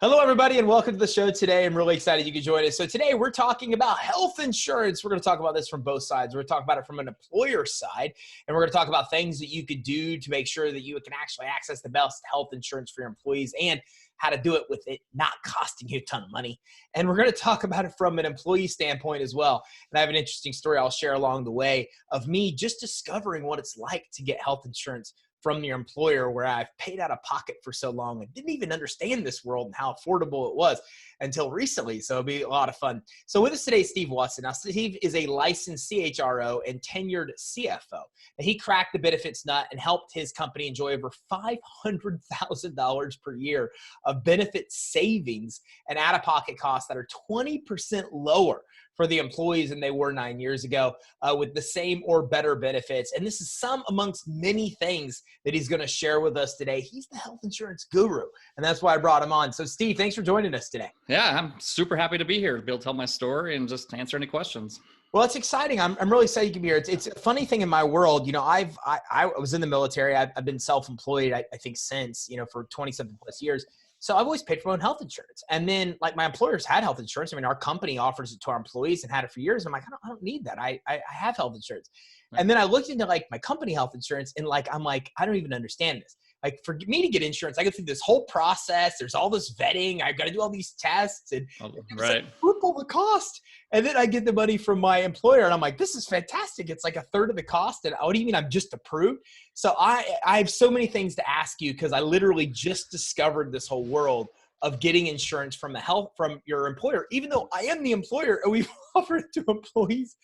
Hello, everybody, and welcome to the show today. I'm really excited you could join us. So today we're talking about health insurance. We're going to talk about this from both sides. We're going to talk about it from an employer side, and we're going to talk about things that you could do to make sure that you can actually access the best health insurance for your employees and how to do it with it not costing you a ton of money. And we're going to talk about it from an employee standpoint as well. And I have an interesting story I'll share along the way of me just discovering what it's like to get health insurance from your employer, where I've paid out of pocket for so long and didn't even understand this world and how affordable it was until recently. So it'll be a lot of fun. So with us today is Steve Watson. Now, Steve is a licensed CHRO and tenured CFO. And he cracked the benefits nut and helped his company enjoy over $500,000 per year of benefit savings and out-of-pocket costs that are 20% lower for the employees than they were 9 years ago, with the same or better benefits. And this is some amongst many things that he's going to share with us today. He's the health insurance guru, and that's why I brought him on. So Steve, thanks for joining us today. Yeah, I'm super happy to be here to be able to tell my story and just answer any questions. Well, it's exciting. I'm really excited you can be here. It's a funny thing in my world. You know, I was in the military. I've been self-employed, I think, since, for 27 plus years. So I've always paid for my own health insurance. And then, like, my employers had health insurance. I mean, our company offers it to our employees and had it for years. I'm like, I don't need that. I have health insurance. Right. And then I looked into, like, my company health insurance, and, like, I'm like, I don't even understand this. Like, for me to get insurance, I go through this whole process. There's all this vetting. I've got to do all these tests, and Right. like triple the cost. And then I get the money from my employer, and I'm like, this is fantastic. It's like a third of the cost. And what do you mean I'm just approved? So I have so many things to ask you, because I literally just discovered this whole world of getting insurance from your employer, even though I am the employer and we've offered it to employees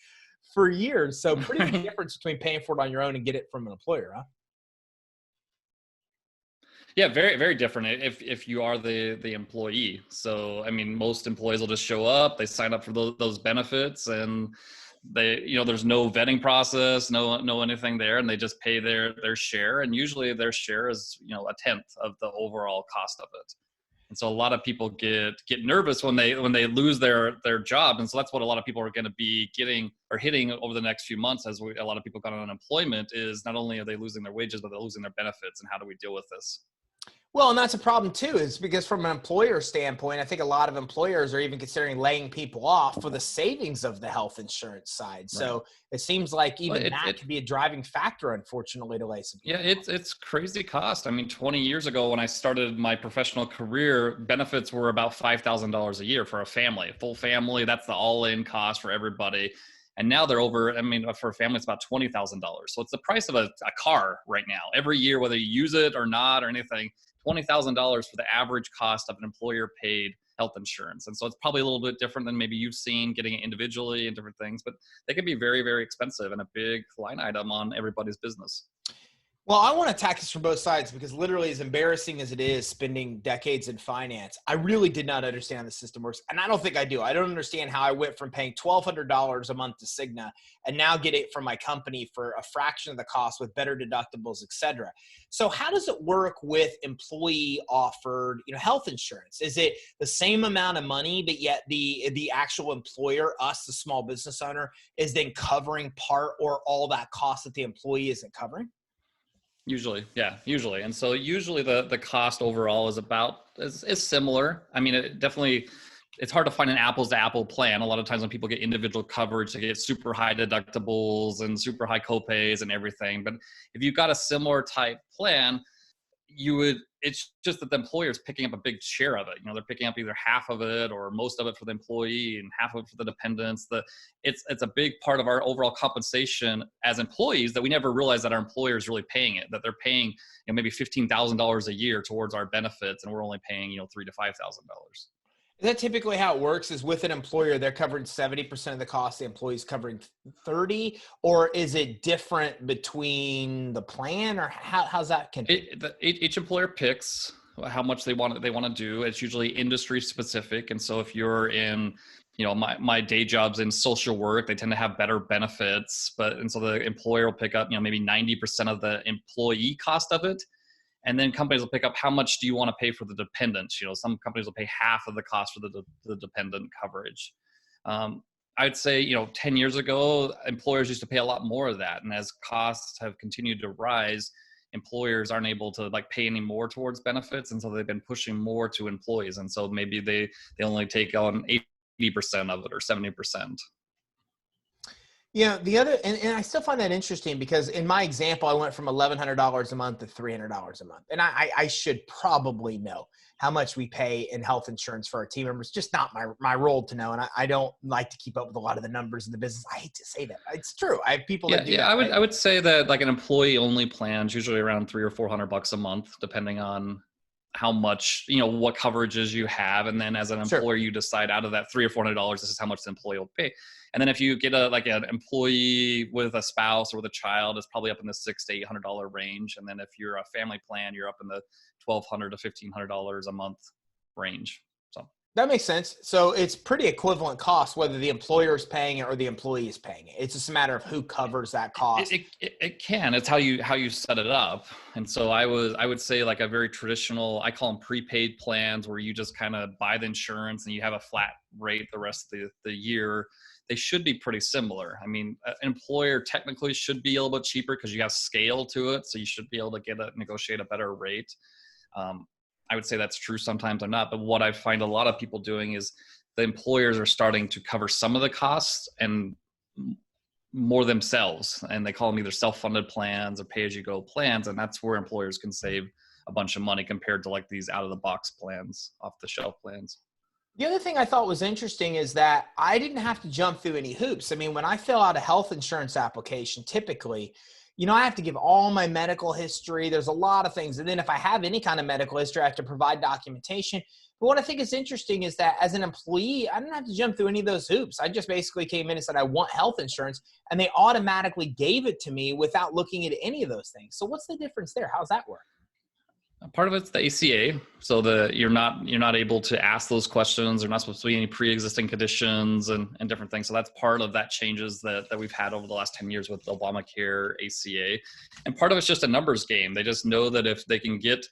for years. So pretty big difference between paying for it on your own and get it from an employer, huh? Yeah, very, very different if you are the employee. So, I mean, most employees will just show up, they sign up for those benefits, and there's no vetting process, no anything there, and they just pay their share. And usually their share is, a tenth of the overall cost of it. And so a lot of people get nervous when they lose their job. And so that's what a lot of people are going to be getting or hitting over the next few months, as a lot of people got on unemployment, is not only are they losing their wages, but they're losing their benefits. And how do we deal with this? Well, and that's a problem too, is because from an employer standpoint, I think a lot of employers are even considering laying people off for the savings of the health insurance side. Right. So it seems like even Well, that could be a driving factor, unfortunately, to lay some people Yeah, off. it's crazy cost. I mean, 20 years ago when I started my professional career, benefits were about $5,000 a year for a family, full family. That's the all-in cost for everybody. And now they're over, I mean, for a family, it's about $20,000. So it's the price of a car right now. Every year, whether you use it or not or anything, $20,000 for the average cost of an employer paid health insurance. And so it's probably a little bit different than maybe you've seen getting it individually and different things, but they can be very, very expensive and a big line item on everybody's business. Well, I want to attack this from both sides, because literally, as embarrassing as it is spending decades in finance, I really did not understand how the system works. And I don't think I do. I don't understand how I went from paying $1,200 a month to Cigna and now get it from my company for a fraction of the cost with better deductibles, et cetera. So how does it work with employee offered, health insurance? Is it the same amount of money, but yet the actual employer, us, the small business owner, is then covering part or all that cost that the employee isn't covering? Usually, yeah, usually. And so usually the cost overall is similar. I mean, it's hard to find an apples to apple plan. A lot of times when people get individual coverage, they get super high deductibles and super high copays and everything. But if you've got a similar type plan, it's just that the employer is picking up a big share of it. They're picking up either half of it or most of it for the employee and half of it for the dependents. It's a big part of our overall compensation as employees that we never realize that our employer is really paying it, that they're paying, maybe $15,000 a year towards our benefits, and we're only paying, $3,000 to $5,000. Is that typically how it works? Is with an employer, they're covering 70% of the cost, the employee's covering 30, or is it different between the plan, or how's that configured? Each employer picks how much they want to do. It's usually industry specific. And so if you're in, my day job's in social work, they tend to have better benefits, and so the employer will pick up, maybe 90% of the employee cost of it. And then companies will pick up how much do you want to pay for the dependents. Some companies will pay half of the cost for the dependent coverage. I'd say, 10 years ago, employers used to pay a lot more of that. And as costs have continued to rise, employers aren't able to like pay any more towards benefits. And so they've been pushing more to employees. And so maybe they only take on 80% of it or 70%. Yeah, the other, and I still find that interesting because in my example, I went from $1,100 a month to $300 a month. And I should probably know how much we pay in health insurance for our team members. Just not my role to know. And I don't like to keep up with a lot of the numbers in the business. I hate to say that. It's true. I have people that do that. I would say that like an employee only plan is usually around $300 or $400 a month, depending on how much, what coverages you have. And then as an employer, you decide out of that $300 or $400, this is how much the employee will pay. And then if you get an employee with a spouse or with a child, it's probably up in the $600 to $800 range. And then if you're a family plan, you're up in the $1,200 to $1,500 a month range. So that makes sense. So it's pretty equivalent cost, whether the employer is paying it or the employee is paying it. It's just a matter of who covers that cost. It can. It's how you set it up. And so I would say like a very traditional, I call them prepaid plans, where you just kind of buy the insurance and you have a flat rate the rest of the year. They should be pretty similar. I mean, an employer technically should be a little bit cheaper because you have scale to it. So you should be able to negotiate a better rate. I would say that's true sometimes or not. But what I find a lot of people doing is the employers are starting to cover some of the costs and more themselves. And they call them either self-funded plans or pay-as-you-go plans. And that's where employers can save a bunch of money compared to like these out-of-the-box plans, off-the-shelf plans. The other thing I thought was interesting is that I didn't have to jump through any hoops. I mean, when I fill out a health insurance application, typically, I have to give all my medical history. There's a lot of things. And then if I have any kind of medical history, I have to provide documentation. But what I think is interesting is that as an employee, I didn't have to jump through any of those hoops. I just basically came in and said, I want health insurance. And they automatically gave it to me without looking at any of those things. So what's the difference there? How's that work? Part of it's the ACA, so you're not able to ask those questions. There's not supposed to be any pre-existing conditions and different things. So that's part of that changes that we've had over the last 10 years with Obamacare, ACA, and part of it's just a numbers game. They just know that if they can get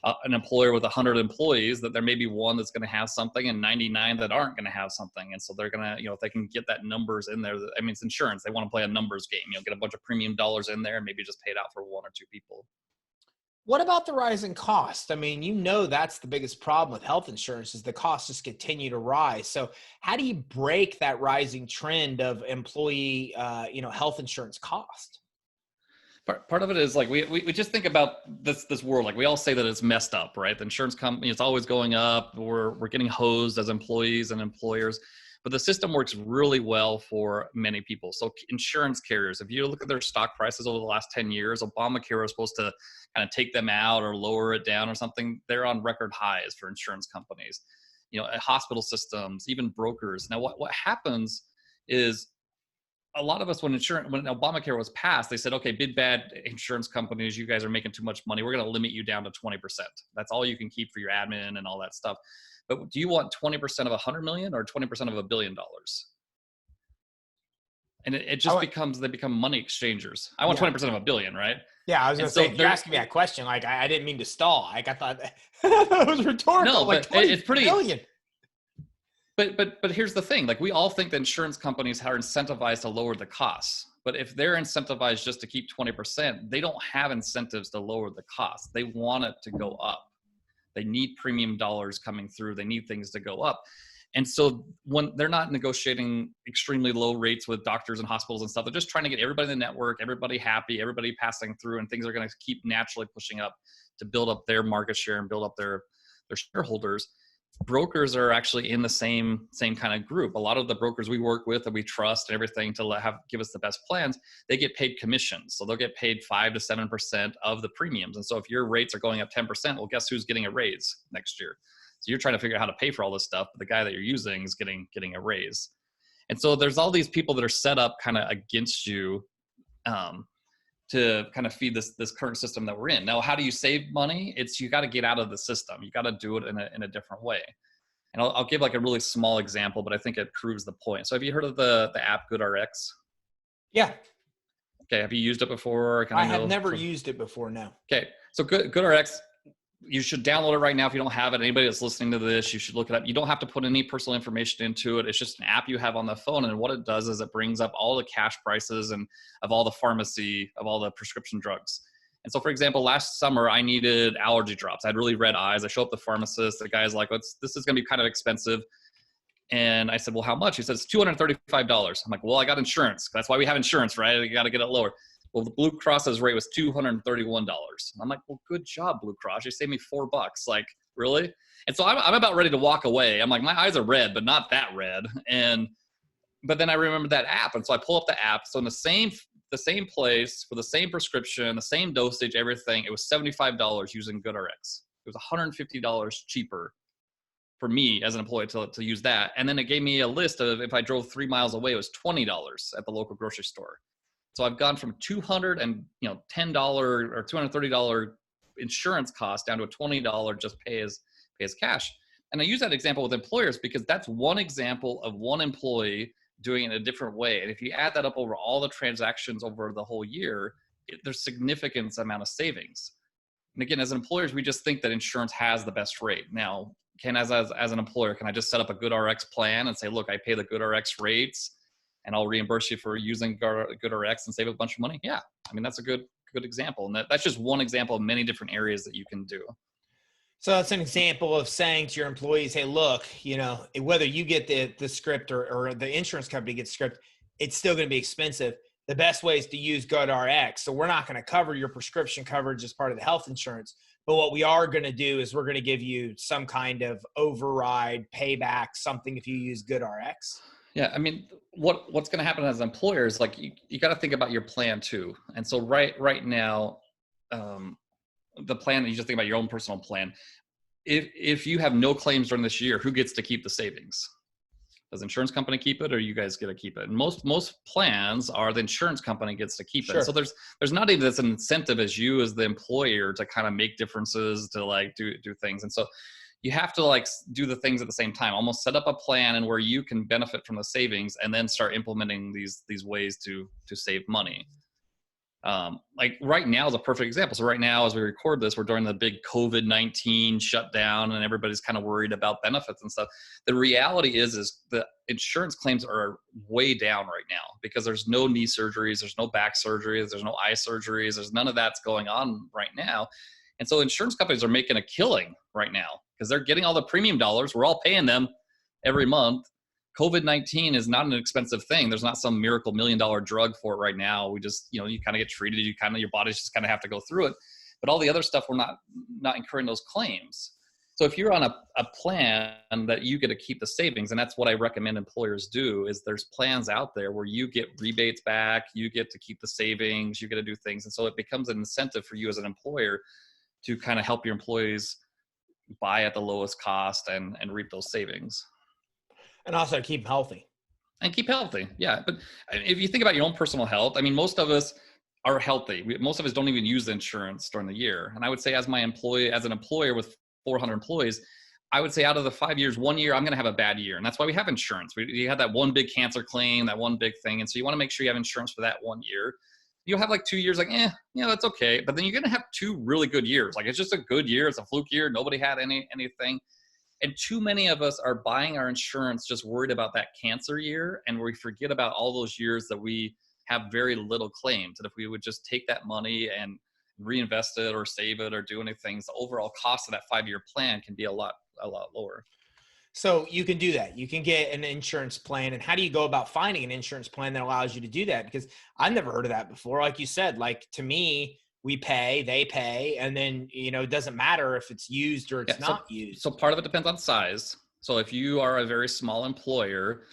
an employer with 100 employees, that there may be one that's going to have something and 99 that aren't going to have something. And so they're going to, if they can get that numbers in there, I mean, it's insurance. They want to play a numbers game. Get a bunch of premium dollars in there and maybe just pay it out for one or two people. What about the rising cost? I mean, that's the biggest problem with health insurance is the costs just continue to rise. So how do you break that rising trend of employee, health insurance cost? Part of it is like, we just think about this world. Like we all say that it's messed up, right? The insurance company, it's always going up. We're getting hosed as employees and employers. But the system works really well for many people. So insurance carriers, if you look at their stock prices over the last 10 years, Obamacare was supposed to kind of take them out or lower it down or something. They're on record highs for insurance companies, hospital systems, even brokers. Now, what happens is a lot of us, when Obamacare was passed, they said, okay, big bad insurance companies, you guys are making too much money. We're going to limit you down to 20%. That's all you can keep for your admin and all that stuff. But do you want 20% of $100 million or 20% of $1 billion? And it just they become money exchangers. I want 20% of $1 billion, right? Yeah, I was going to say, if you're asking me that question, like I didn't mean to stall. Like I thought that was rhetorical. No, like but it's pretty billion. But here's the thing. Like we all think that insurance companies are incentivized to lower the costs. But if they're incentivized just to keep 20%, they don't have incentives to lower the cost. They want it to go up. They need premium dollars coming through. They need things to go up. And so when they're not negotiating extremely low rates with doctors and hospitals and stuff, they're just trying to get everybody in the network, everybody happy, everybody passing through, and things are going to keep naturally pushing up to build up their market share and build up their shareholders. Brokers are actually in the same kind of group. A lot of the brokers we work with that we trust and everything to give us the best plans, they get paid commissions. So they'll get paid 5 to 7% of the premiums. And so if your rates are going up 10%, well, guess who's getting a raise next year? So you're trying to figure out how to pay for all this stuff, but the guy that you're using is getting a raise. And so there's all these people that are set up kind of against you to kind of feed this current system that we're in. Now, how do you save money? You got to get out of the system. You got to do it in a different way. And I'll give like a really small example, but I think it proves the point. So have you heard of the app GoodRx? Yeah. Okay. Have you used it before? I have never used it before. No. Okay. So GoodRx, you should download it right now. If you don't have it, anybody that's listening to this, you should look it up. You don't have to put any personal information into it. It's just an app you have on the phone. And what it does is it brings up all the cash prices and of all the pharmacy, of all the prescription drugs. And so, for example, last summer I needed allergy drops. I had really red eyes. I show up at the pharmacist. The guy's like, this is going to be kind of expensive. And I said, well, how much? He said, it's $235. I'm like, well, I got insurance. That's why we have insurance, right? You got to get it lower. Well, the Blue Cross's rate was $231. I'm like, well, good job, Blue Cross. You saved me $4. Like, really? And so I'm about ready to walk away. I'm like, my eyes are red, but not that red. But then I remembered that app. And so I pull up the app. So in the same place for the same prescription, the same dosage, everything, it was $75 using GoodRx. It was $150 cheaper for me as an employee to use that. And then it gave me a list of, if I drove 3 miles away, it was $20 at the local grocery store. So I've gone from $210 or $230 insurance cost down to a $20 just pay as cash. And I use that example with employers because that's one example of one employee doing it in a different way. And if you add that up over all the transactions over the whole year, there's significant amount of savings. And again, as employers, we just think that insurance has the best rate. Now, as an employer, can I just set up a GoodRx plan and say, look, I pay the GoodRx rates and I'll reimburse you for using GoodRx and save a bunch of money? Yeah. I mean, that's a good example. And that's just one example of many different areas that you can do. So that's an example of saying to your employees, hey, look, whether you get the script or the insurance company gets script, it's still going to be expensive. The best way is to use GoodRx. So we're not going to cover your prescription coverage as part of the health insurance. But what we are going to do is we're going to give you some kind of override, payback, something if you use GoodRx. Yeah, I mean, what's going to happen as an employer is like you got to think about your plan too. And so right now, the plan that you just think about your own personal plan. If you have no claims during this year, who gets to keep the savings? Does the insurance company keep it, or you guys get to keep it? And most plans are the insurance company gets to keep it. So there's not even this incentive as you as the employer to kind of make differences, to like do things. And so you have to like do the things at the same time, almost set up a plan and where you can benefit from the savings and then start implementing these ways to save money. Like right now is a perfect example. So right now, as we record this, we're during the big COVID-19 shutdown and everybody's kind of worried about benefits and stuff. The reality is the insurance claims are way down right now because there's no knee surgeries, there's no back surgeries, there's no eye surgeries, there's none of that's going on right now. And so insurance companies are making a killing right now because they're getting all the premium dollars. We're all paying them every month. COVID-19 is not an expensive thing. There's not some miracle $1 million drug for it right now. We just, you kind of get treated. Your bodies just kind of have to go through it. But all the other stuff, we're not incurring those claims. So if you're on a plan that you get to keep the savings, and that's what I recommend employers do, is there's plans out there where you get rebates back, you get to keep the savings, you get to do things. And so it becomes an incentive for you as an employer to kind of help your employees buy at the lowest cost and reap those savings. And also keep healthy. And keep healthy. Yeah. But if you think about your own personal health, I mean, most of us are healthy. Most of us don't even use the insurance during the year. And I would say as an employer with 400 employees, I would say out of the 5 years, 1 year, I'm going to have a bad year. And that's why we have insurance. You have that one big cancer claim, that one big thing. And so you want to make sure you have insurance for that 1 year. You'll have like 2 years like, that's okay. But then you're going to have 2 really good years. Like it's just a good year. It's a fluke year. Nobody had anything. And too many of us are buying our insurance just worried about that cancer year. And we forget about all those years that we have very little claims. And if we would just take that money and reinvest it or save it or do anything, the overall cost of that 5-year plan can be a lot lower. So you can do that. You can get an insurance plan. And how do you go about finding an insurance plan that allows you to do that? Because I've never heard of that before. Like you said, like to me, we pay, they pay, and then, it doesn't matter if it's used or it's not used. So part of it depends on size. So if you are a very small employer,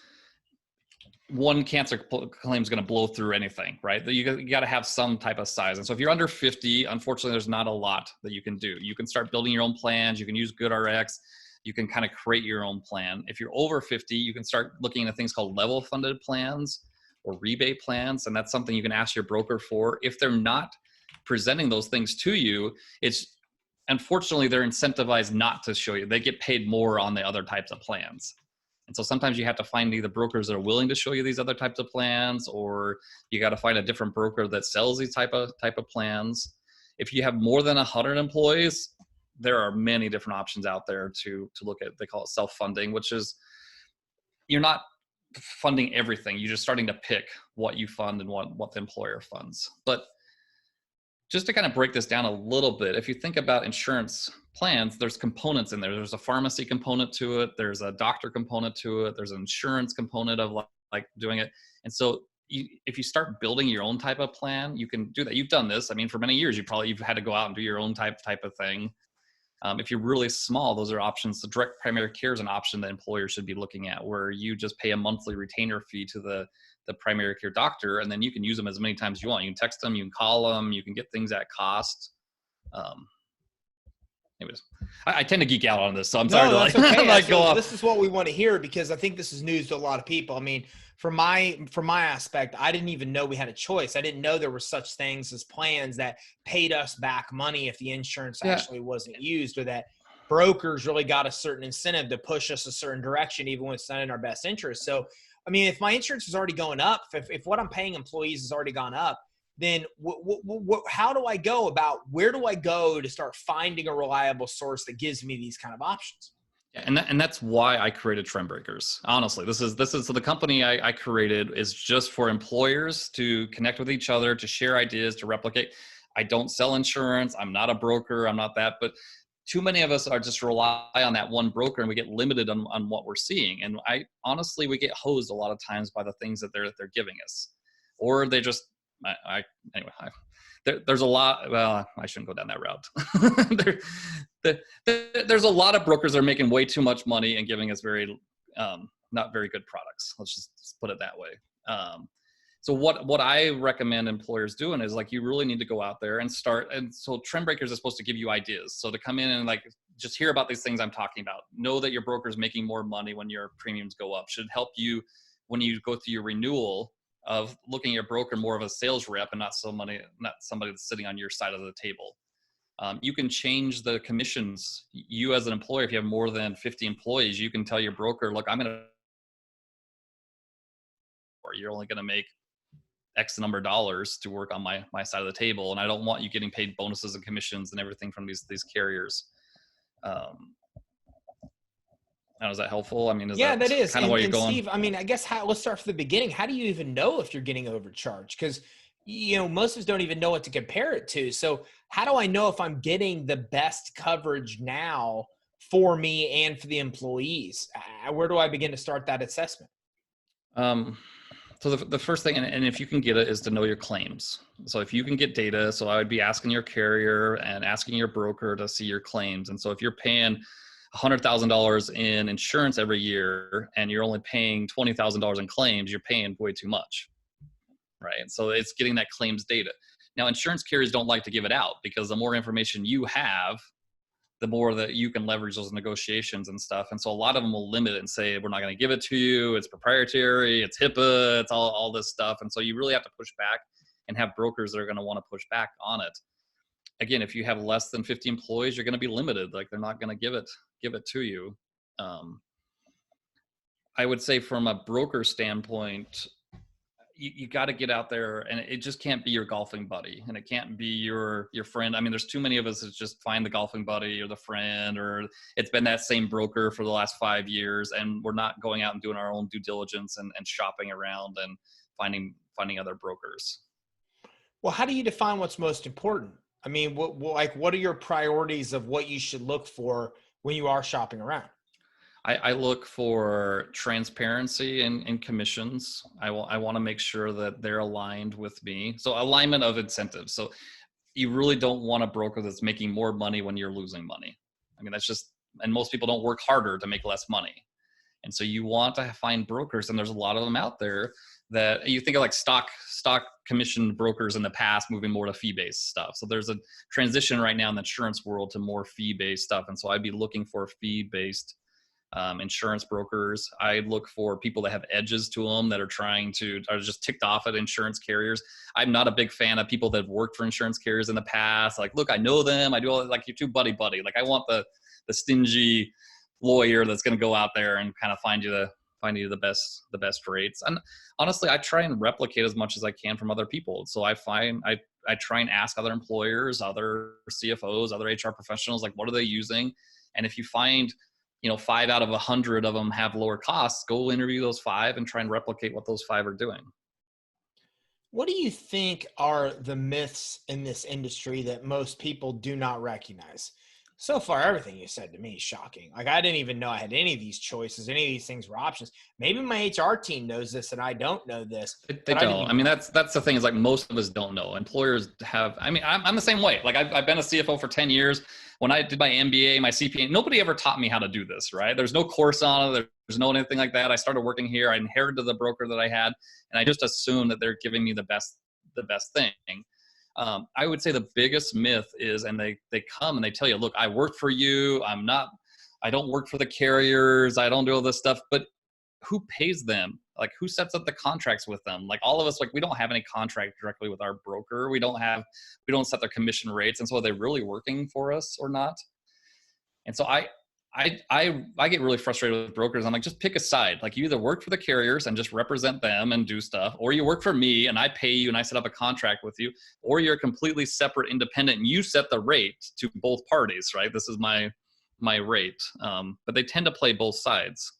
one cancer claim is going to blow through anything, right? You got to have some type of size. And so if you're under 50, unfortunately, there's not a lot that you can do. You can start building your own plans. You can use GoodRx. You can kind of create your own plan. If you're over 50, you can start looking at things called level funded plans or rebate plans. And that's something you can ask your broker for. If they're not presenting those things to you, it's unfortunately they're incentivized not to show you. They get paid more on the other types of plans. And so sometimes you have to find either brokers that are willing to show you these other types of plans, or you got to find a different broker that sells these type of plans. If you have more than 100 employees, there are many different options out there to look at. They call it self-funding, which is you're not funding everything. You're just starting to pick what you fund and what the employer funds. But Just to kind of break this down a little bit, if you think about insurance plans, there's components in there. There's a pharmacy component to it. There's a doctor component to it. There's an insurance component of like doing it. And so if you start building your own type of plan, you can do that. You've done this. I mean, for many years, you've had to go out and do your own type of thing. If you're really small, those are options. The direct primary care is an option that employers should be looking at, where you just pay a monthly retainer fee to the primary care doctor, and then you can use them as many times as you want. You can text them, you can call them, you can get things at cost. Anyways, I tend to geek out on this, so I'm sorry to that's okay. like go off. This is what we want to hear, because I think this is news to a lot of people. I mean, from my aspect, I didn't even know we had a choice. I didn't know there were such things as plans that paid us back money if the insurance actually wasn't used, or that brokers really got a certain incentive to push us a certain direction, even when it's not in our best interest. So, I mean, if my insurance is already going up, if what I'm paying employees has already gone up, then how do I go about, where do I go to start finding a reliable source that gives me these kind of options? And that's why I created Trend Breakers. Honestly, this is so the company I created is just for employers to connect with each other, to share ideas, to replicate. I don't sell insurance. I'm not a broker. I'm not that, but too many of us are just rely on that one broker, and we get limited on what we're seeing. And honestly, we get hosed a lot of times by the things that they're giving us, or they just, anyway, there's a lot. Well, I shouldn't go down that route. There's a lot of brokers that are making way too much money and giving us not very good products. Let's just put it that way. So what I recommend employers doing is, like, you really need to go out there and start. And so Trend Breakers is supposed to give you ideas. So to come in and like just hear about these things I'm talking about, know that your broker is making more money when your premiums go up, should help you when you go through your renewal of looking at your broker more of a sales rep and not somebody that's sitting on your side of the table. You can change the commissions. You as an employer, if you have more than 50 employees, you can tell your broker, look, you're only going to make X number of dollars to work on my side of the table, and I don't want you getting paid bonuses and commissions and everything from these carriers. Now, is that helpful? I mean, that is kind of where you're going? Steve, I mean, I guess let's start from the beginning. How do you even know if you're getting overcharged? Because, most of us don't even know what to compare it to. So how do I know if I'm getting the best coverage now for me and for the employees? Where do I begin to start that assessment? So the first thing, and if you can get it, is to know your claims. So if you can get data, so I would be asking your carrier and asking your broker to see your claims. And so if you're paying $100,000 in insurance every year and you're only paying $20,000 in claims, you're paying way too much, right? And so it's getting that claims data. Now, insurance carriers don't like to give it out, because the more information you have, the more that you can leverage those negotiations and stuff. And so a lot of them will limit it and say, we're not going to give it to you. It's proprietary, it's HIPAA, it's all this stuff. And so you really have to push back and have brokers that are going to want to push back on it. Again, if you have less than 50 employees, you're going to be limited. Like, they're not going to give it to you. I would say from a broker standpoint, you got to get out there, and it just can't be your golfing buddy, and it can't be your friend. I mean, there's too many of us that just find the golfing buddy or the friend, or it's been that same broker for the last 5 years, and we're not going out and doing our own due diligence and shopping around and finding other brokers. Well, how do you define what's most important? I mean, what are your priorities of what you should look for when you are shopping around? I look for transparency in commissions. I want to make sure that they're aligned with me. So alignment of incentives. So you really don't want a broker that's making more money when you're losing money. I mean, and most people don't work harder to make less money. And so you want to find brokers, and there's a lot of them out there that you think of, like stock commission brokers in the past moving more to fee-based stuff. So there's a transition right now in the insurance world to more fee-based stuff. And so I'd be looking for fee-based insurance brokers. I look for people that have edges to them, that are just ticked off at insurance carriers. I'm not a big fan of people that have worked for insurance carriers in the past. Like, look, I know them. I do all, like, you're too buddy. Like, I want the stingy lawyer that's going to go out there and kind of find you the best rates. And honestly, I try and replicate as much as I can from other people. So I try and ask other employers, other CFOs, other HR professionals, like, what are they using? And if you find 5 out of 100 of them have lower costs, go interview those 5 and try and replicate what those 5 are doing. What do you think are the myths in this industry that most people do not recognize? So far, everything you said to me is shocking. Like, I didn't even know I had any of these choices, any of these things were options. Maybe my HR team knows this and I don't know this, They but I didn't don't. I even mean, know. that's the thing is like most of us don't know. Employers have. I mean, I'm the same way. Like I've been a CFO for 10 years. When I did my MBA, my CPA, nobody ever taught me how to do this. Right? There's no course on it. There's no anything like that. I started working here. I inherited the broker that I had, and I just assumed that they're giving me the best thing. I would say the biggest myth is, and they come and they tell you, look, I work for you. I don't work for the carriers. I don't do all this stuff, but who pays them? Like who sets up the contracts with them? Like all of us, like we don't have any contract directly with our broker. We don't set their commission rates. And so are they really working for us or not? And so I get really frustrated with brokers. I'm like, just pick a side. Like you either work for the carriers and just represent them and do stuff, or you work for me and I pay you and I set up a contract with you, or you're completely separate, independent, and you set the rate to both parties, right? This is my rate. But they tend to play both sides.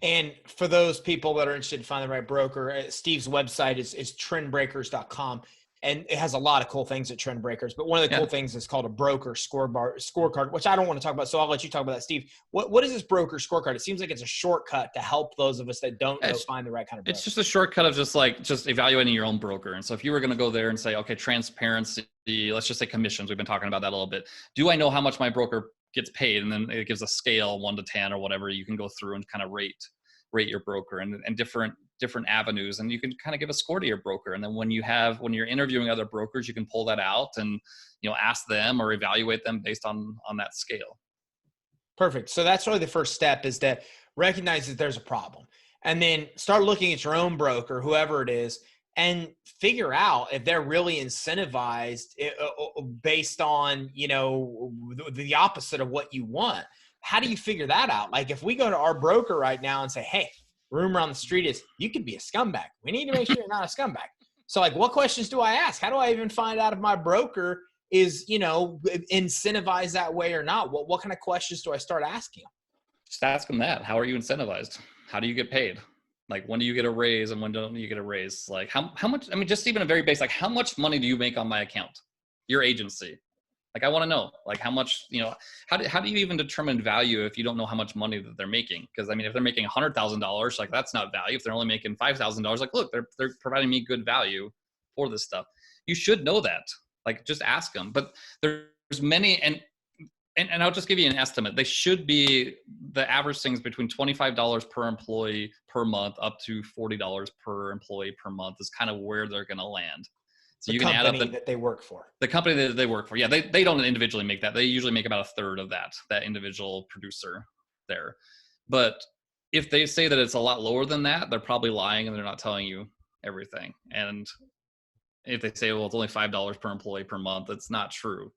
And for those people that are interested in finding the right broker, Steve's website is trendbreakers.com. And it has a lot of cool things at Trend Breakers. But one of the cool Yeah. things is called a broker scorecard, which I don't want to talk about. So I'll let you talk about that, Steve. What is this broker scorecard? It seems like it's a shortcut to help those of us that don't know find the right kind of broker. It's just a shortcut of just evaluating your own broker. And so if you were going to go there and say, okay, transparency, let's just say commissions, we've been talking about that a little bit. Do I know how much my broker gets paid? And then it gives a scale 1 to 10 or whatever. You can go through and kind of rate your broker and different avenues. And you can kind of give a score to your broker. And then when you're interviewing other brokers, you can pull that out and, ask them or evaluate them based on that scale. Perfect. So that's really the first step, is to recognize that there's a problem, and then start looking at your own broker, whoever it is, and figure out if they're really incentivized based on, the opposite of what you want. How do you figure that out? Like if we go to our broker right now and say, hey, rumor on the street is you could be a scumbag. We need to make sure you're not a scumbag. So like, what questions do I ask? How do I even find out if my broker is, incentivized that way or not? What kind of questions do I start asking them? Just ask them that. How are you incentivized? How do you get paid? Like when do you get a raise and when don't you get a raise? Like how much, I mean, just even a very basic, like how much money do you make on my account? Your agency. Like I want to know, like how much, how do you even determine value if you don't know how much money that they're making? Because I mean, if they're making $100,000, like that's not value. If they're only making $5,000, like look, they're providing me good value for this stuff. You should know that. Like just ask them. But there's many, and I'll just give you an estimate. They should be, the average things between $25 per employee per month up to $40 per employee per month is kind of where they're going to land. So you can add up that they work for. The company that they work for. Yeah, they don't individually make that. They usually make about a third of that individual producer there. But if they say that it's a lot lower than that, they're probably lying and they're not telling you everything. And if they say, well, it's only $5 per employee per month, that's not true.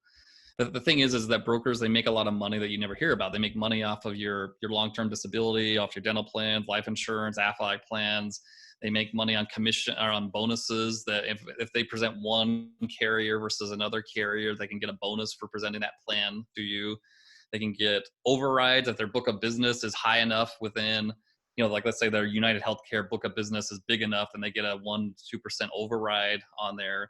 The thing is that brokers, they make a lot of money that you never hear about. They make money off of your long-term disability, off your dental plans, life insurance, Aflac plans. They make money on commission or on bonuses, that if they present one carrier versus another carrier, they can get a bonus for presenting that plan to you. They can get overrides if their book of business is high enough within, like let's say their United Healthcare book of business is big enough and they get a 1-2% override on there.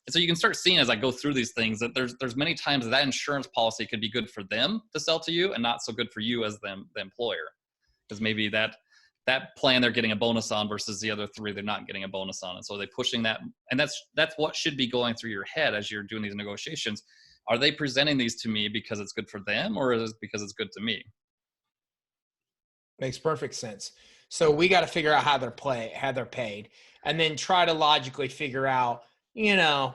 And so you can start seeing as I go through these things that there's many times that insurance policy could be good for them to sell to you and not so good for you as the employer. Because maybe that plan they're getting a bonus on versus the other 3 they're not getting a bonus on. And so they're pushing that. And that's what should be going through your head as you're doing these negotiations. Are they presenting these to me because it's good for them or is it because it's good to me? Makes perfect sense. So we got to figure out how they're paid, and then try to logically figure out,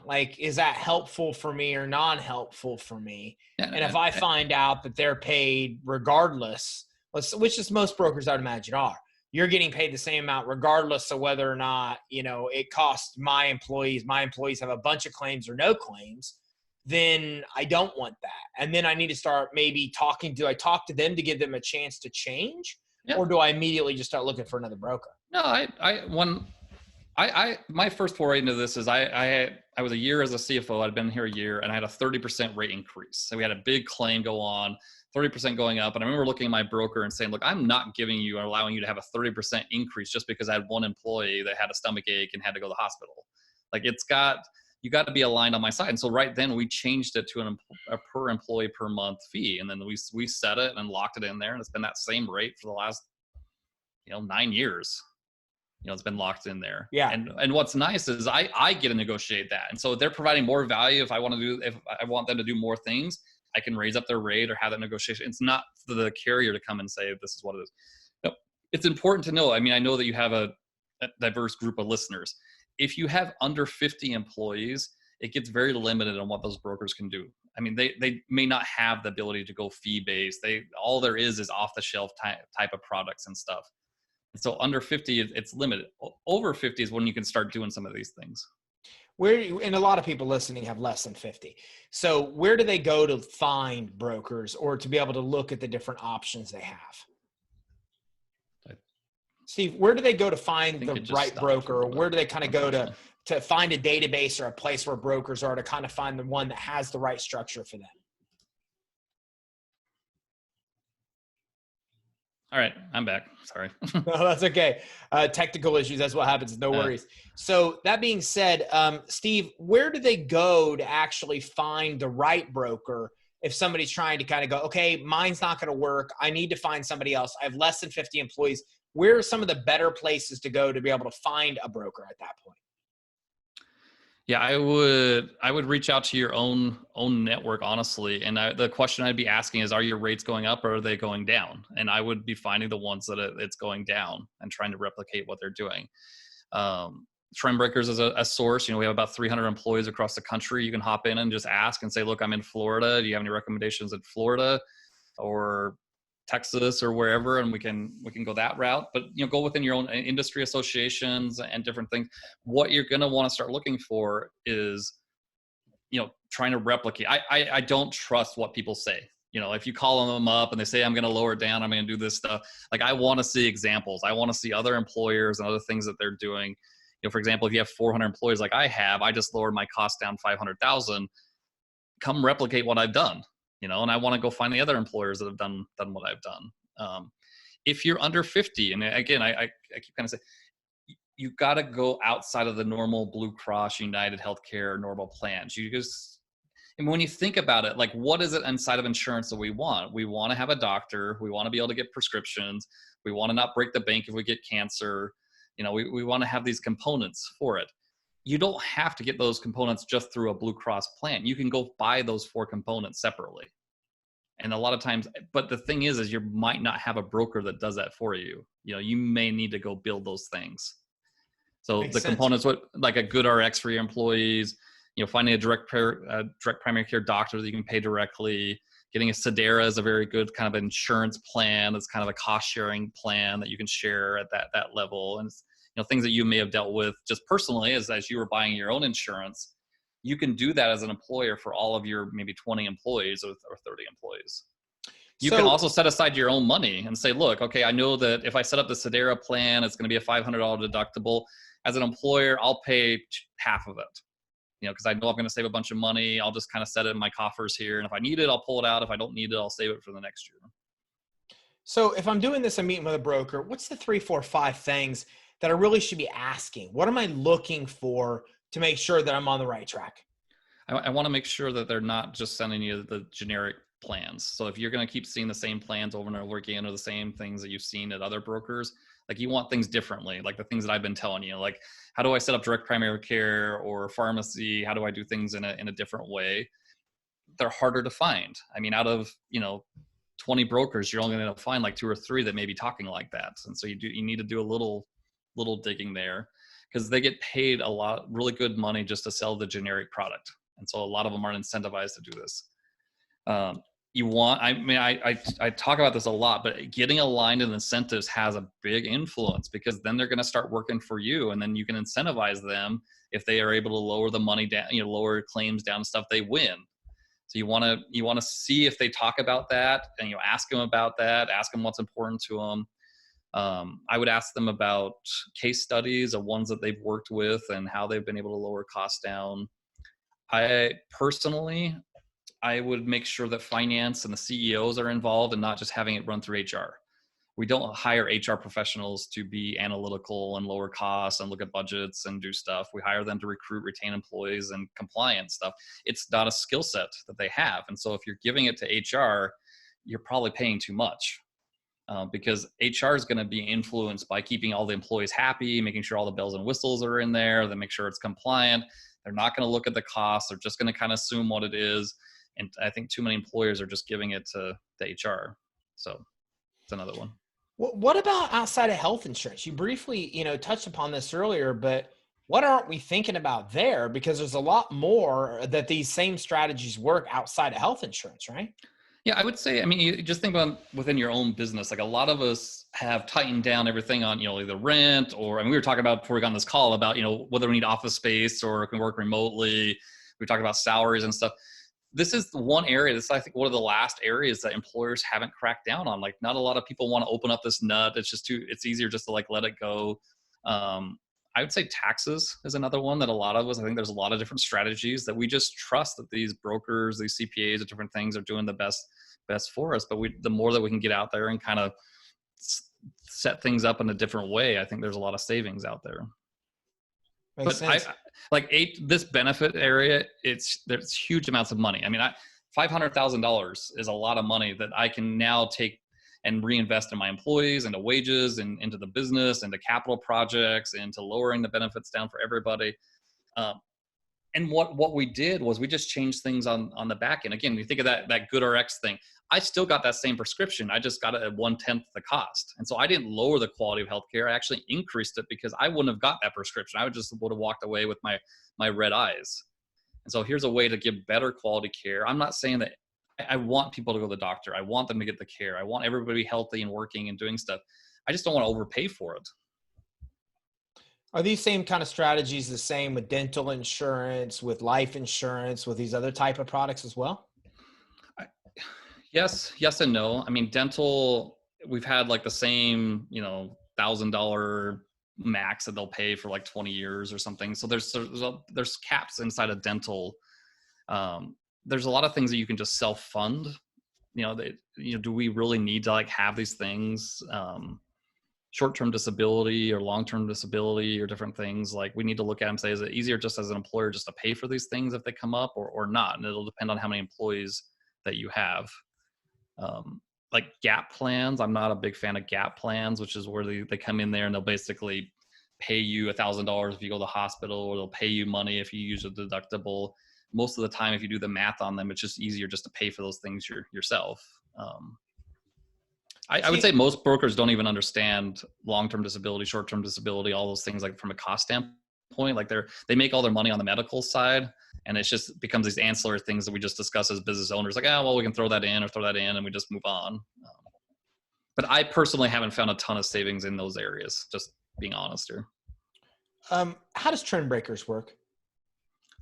like, is that helpful for me or non-helpful for me? Yeah, And if I find out that they're paid regardless, which is most brokers I would imagine are, you're getting paid the same amount regardless of whether or not, it costs my employees have a bunch of claims or no claims, then I don't want that. And then I need to start maybe do I talk to them to give them a chance to change? yeah. Or do I immediately just start looking for another broker? No, my first foray into this is I was a year as a CFO. I'd been here a year and I had a 30% rate increase. So we had a big claim go on. 30% going up. And I remember looking at my broker and saying, look, I'm not giving you or allowing you to have a 30% increase just because I had one employee that had a stomach ache and had to go to the hospital. Like you got to be aligned on my side. And so right then we changed it to a per employee per month fee. And then we set it and locked it in there. And it's been that same rate for the last, 9 years. It's been locked in there. Yeah. And what's nice is I get to negotiate that. And so they're providing more value. If I want them to do more things, I can raise up their rate or have that negotiation. It's not for the carrier to come and say, this is what it is. No, it's important to know. I mean, I know that you have a diverse group of listeners. If you have under 50 employees, it gets very limited on what those brokers can do. I mean, they may not have the ability to go fee-based. All there is off the shelf type of products and stuff. And so under 50, it's limited. Over 50 is when you can start doing some of these things. And a lot of people listening have less than 50. So where do they go to find brokers or to be able to look at the different options they have? Steve, where do they go to find the right broker, or where do they kind of go to find a database or a place where brokers are to kind of find the one that has the right structure for them? All right, I'm back. Sorry. No, that's okay. Technical issues, that's what happens. No worries. So that being said, Steve, where do they go to actually find the right broker if somebody's trying to kind of go, okay, mine's not going to work. I need to find somebody else. I have less than 50 employees. Where are some of the better places to go to be able to find a broker at that point? Yeah, I would reach out to your own network, honestly. And the question I'd be asking is, are your rates going up or are they going down? And I would be finding the ones that it's going down and trying to replicate what they're doing. Trend Breakers is a source. We have about 300 employees across the country. You can hop in and just ask and say, look, I'm in Florida. Do you have any recommendations in Florida or Texas or wherever? And we can go that route, but go within your own industry associations and different things. What you're going to want to start looking for is, trying to replicate. I don't trust what people say. If you call them up and they say, I'm going to lower it down, I'm going to do this stuff. Like, I want to see examples. I want to see other employers and other things that they're doing. For example, if you have 400 employees like I have, I just lowered my cost down 500,000. Come replicate what I've done. And I want to go find the other employers that have done what I've done. If you're under 50, and again, I keep kind of saying, you've got to go outside of the normal Blue Cross, United Healthcare, normal plans. And when you think about it, like, what is it inside of insurance that we want? We want to have a doctor. We want to be able to get prescriptions. We want to not break the bank if we get cancer. We want to have these components for it. You don't have to get those components just through a Blue Cross plan. You can go buy those 4 components separately. And a lot of times, but the thing is you might not have a broker that does that for you. You may need to go build those things. So Makes sense. Components, like a GoodRx for your employees, finding a direct primary care doctor that you can pay directly. Getting a Sedera is a very good kind of insurance plan. It's kind of a cost sharing plan that you can share at that level. And it's, things that you may have dealt with just personally as you were buying your own insurance. You can do that as an employer for all of your maybe 20 employees or 30 employees. You can also set aside your own money and say, look, okay, I know that if I set up the Sedera plan, it's going to be a $500 deductible. As an employer, I'll pay half of it, because I know I'm going to save a bunch of money. I'll just kind of set it in my coffers here. And if I need it, I'll pull it out. If I don't need it, I'll save it for the next year. So if I'm doing this, I'm meeting with a broker, what's the 3, 4, 5 things that I really should be asking? What am I looking for to make sure that I'm on the right track? I want to make sure that they're not just sending you the generic plans. So if you're going to keep seeing the same plans over and over again, or the same things that you've seen at other brokers, like, you want things differently, like the things that I've been telling you, like, how do I set up direct primary care or pharmacy? How do I do things in a different way? They're harder to find. I mean, out of, 20 brokers, you're only going to find like 2 or 3 that may be talking like that. And so you need to do a little digging there, because they get paid a lot, really good money just to sell the generic product. And so a lot of them aren't incentivized to do this. I talk about this a lot, but getting aligned in incentives has a big influence, because then they're going to start working for you, and then you can incentivize them if they are able to lower the money down, lower claims down and stuff, they win. So you want to see if they talk about that, and ask them about that, ask them what's important to them. I would ask them about case studies of ones that they've worked with and how they've been able to lower costs down. I personally I would make sure that finance and the CEOs are involved and not just having it run through HR. We don't hire HR professionals to be analytical and lower costs and look at budgets and do stuff. We hire them to recruit, retain employees, and compliance stuff. It's not a skill set that they have. And so if you're giving it to HR, you're probably paying too much, because HR is going to be influenced by keeping all the employees happy, making sure all the bells and whistles are in there, then make sure it's compliant. They're not going to look at the costs. They're just going to kind of assume what it is. And I think too many employers are just giving it to the HR. So it's another one. What about outside of health insurance? You briefly, touched upon this earlier, but what aren't we thinking about there? Because there's a lot more that these same strategies work outside of health insurance, right? Yeah, I would say, I mean, you just think about within your own business, like a lot of us have tightened down everything on, either rent or, we were talking about before we got on this call about, whether we need office space or can work remotely. We talked about salaries and stuff. This is the one area, this is, I think, one of the last areas that employers haven't cracked down on. Like, not a lot of people want to open up this nut. It's easier just to let it go. I would say taxes is another one that a lot of us, I think there's a lot of different strategies that we just trust that these brokers, these CPAs and different things are doing the best for us. But the more that we can get out there and kind of set things up in a different way, I think there's a lot of savings out there. Makes sense. This benefit area, there's huge amounts of money. I mean, $500,000 is a lot of money that I can now take and reinvest in my employees, into wages, and into the business, into capital projects, into lowering the benefits down for everybody. And what we did was we just changed things on the back end. Again, you think of that GoodRx thing. I still got that same prescription. I just got it at 1/10 the cost. And so I didn't lower the quality of healthcare. I actually increased it because I wouldn't have got that prescription. I would have walked away with my red eyes. And so here's a way to give better quality care. I'm not saying that I want people to go to the doctor. I want them to get the care. I want everybody to be healthy and working and doing stuff. I just don't want to overpay for it. Are these same kind of strategies the same with dental insurance, with life insurance, with these other type of products as well? Yes and no. I mean, dental, we've had the same, $1,000 max that they'll pay for 20 years or something. So there's caps inside of dental. There's a lot of things that you can just self-fund. Do we really need to have these things? Short-term disability or long-term disability or different things, we need to look at them and say, is it easier just as an employer just to pay for these things if they come up or not? And it'll depend on how many employees that you have. Gap plans, I'm not a big fan of gap plans, which is where they come in there and they'll basically pay you $1,000 if you go to the hospital, or they'll pay you money if you use a deductible. Most of the time, if you do the math on them, it's just easier just to pay for those things yourself. I would say most brokers don't even understand long-term disability, short-term disability, all those things from a cost standpoint. They make all their money on the medical side, and it just becomes these ancillary things that we just discuss as business owners. We can throw that in, and we just move on. But I personally haven't found a ton of savings in those areas, just being honest here. How does Trend Breakers work?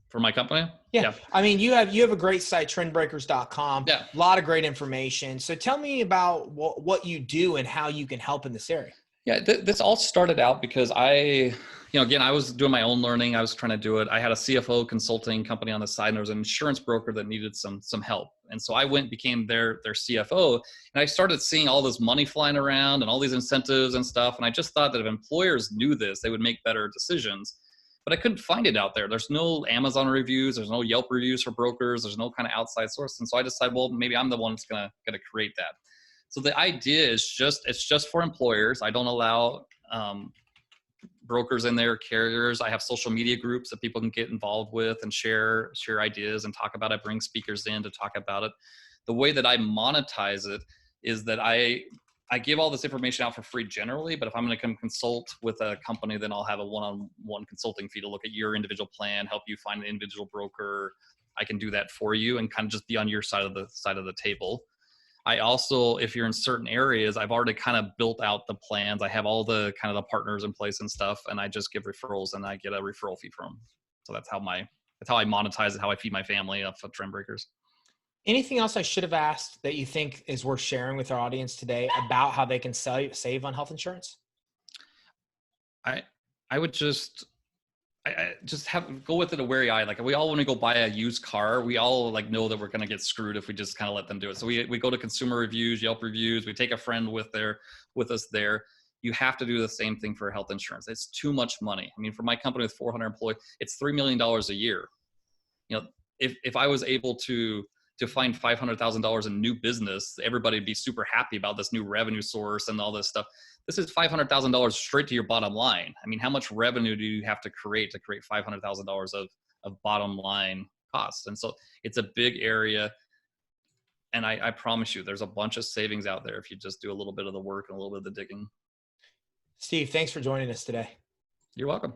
For my company? Yeah. I mean, you have a great site, trendbreakers.com. Yeah. A lot of great information. So tell me about what you do and how you can help in this area. Yeah, this all started out because I was doing my own learning. I was trying to do it. I had a CFO consulting company on the side, and there was an insurance broker that needed some help. And so I became their CFO, and I started seeing all this money flying around and all these incentives and stuff. And I just thought that if employers knew this, they would make better decisions. But I couldn't find it out there. There's no Amazon reviews. There's no Yelp reviews for brokers. There's no kind of outside source. And so I decided, well, maybe I'm the one that's gonna create that. So the idea is it's just for employers. I don't allow brokers in there, carriers. I have social media groups that people can get involved with and share ideas and talk about it, bring speakers in to talk about it. The way that I monetize it is that I give all this information out for free generally, but if I'm going to come consult with a company, then I'll have a one-on-one consulting fee to look at your individual plan, help you find an individual broker. I can do that for you and kind of just be on your side of the table. I also, if you're in certain areas, I've already kind of built out the plans. I have all the kind of the partners in place and stuff, and I just give referrals and I get a referral fee from them. So that's how I monetize it, how I feed my family off of Trend Breakers. Anything else I should have asked that you think is worth sharing with our audience today about how they can save on health insurance? I would just, I just go with it a wary eye. Like we all want to go buy a used car. We all like know that we're going to get screwed if we just kind of let them do it. So we go to consumer reviews, Yelp reviews. We take a friend with us there. You have to do the same thing for health insurance. It's too much money. I mean, for my company with 400 employees, it's $3 million a year. You know, if I was able to find $500,000 in new business, everybody would be super happy about this new revenue source and all this stuff. This is $500,000 straight to your bottom line. I mean, how much revenue do you have to create $500,000 of bottom line costs? And so it's a big area. And I promise you, there's a bunch of savings out there if you just do a little bit of the work and a little bit of the digging. Steve, thanks for joining us today. You're welcome.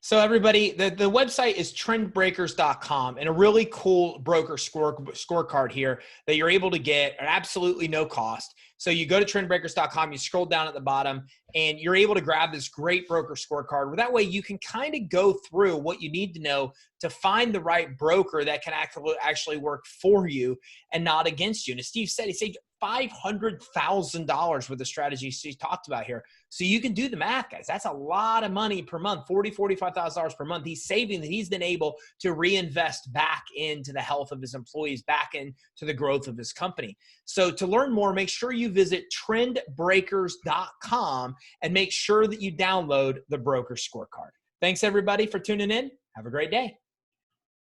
So everybody, the website is trendbreakers.com, and a really cool broker scorecard here that you're able to get at absolutely no cost. So you go to trendbreakers.com, you scroll down at the bottom, and you're able to grab this great broker scorecard. Where that way you can kind of go through what you need to know to find the right broker that can actually work for you and not against you. And as Steve said, he saved $500,000 with the strategies he talked about here. So you can do the math, guys. That's a lot of money per month, $45,000 per month. He's saving that he's been able to reinvest back into the health of his employees, back into the growth of his company. So to learn more, make sure you visit trendbreakers.com and make sure that you download the broker scorecard. Thanks everybody for tuning in. Have a great day.